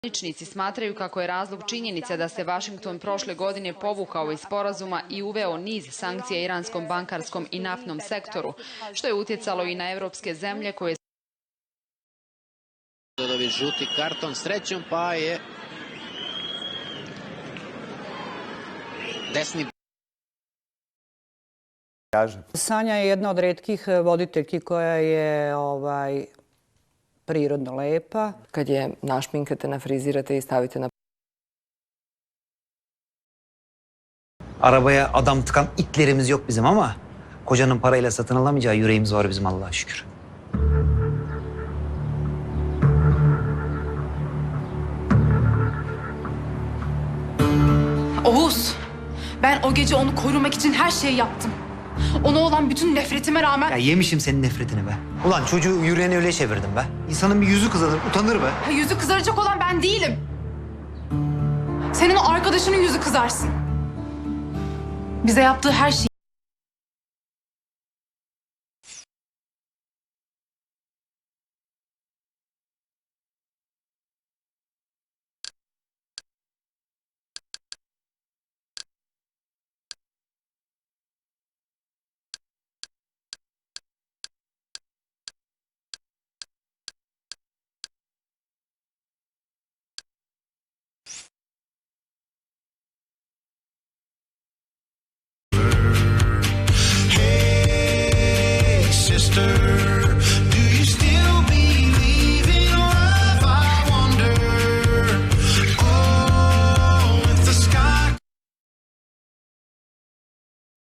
Zvaničnici smatraju kako je razlog činjenica da se Vašington prošle godine povukao iz sporazuma i uveo niz sankcija iranskom bankarskom i naftnom sektoru, što je utjecalo i na evropske zemlje koje dobi žuti karton srećom, pa je desni. Sanja je jedna od retkih voditeljki koja je prirodno lepa. Kad je našminkate, nafrizirate i stavite na... Arabaya adam tıkan itlerimiz yok bizim ama kocanın parayla satın alamayacağı yüreğimiz var bizim Allah'a şükür. Oğuz, ben o gece onu korumak için her şeyi yaptım. Ona olan bütün nefretime rağmen... Ya yemişim senin nefretini be. Ulan çocuğu yüreğini öyle çevirdim be. İnsanın bir yüzü kızarır, utanır be. Ha, yüzü kızaracak olan ben değilim. Senin o arkadaşının yüzü kızarsın. Bize yaptığı her şeyi...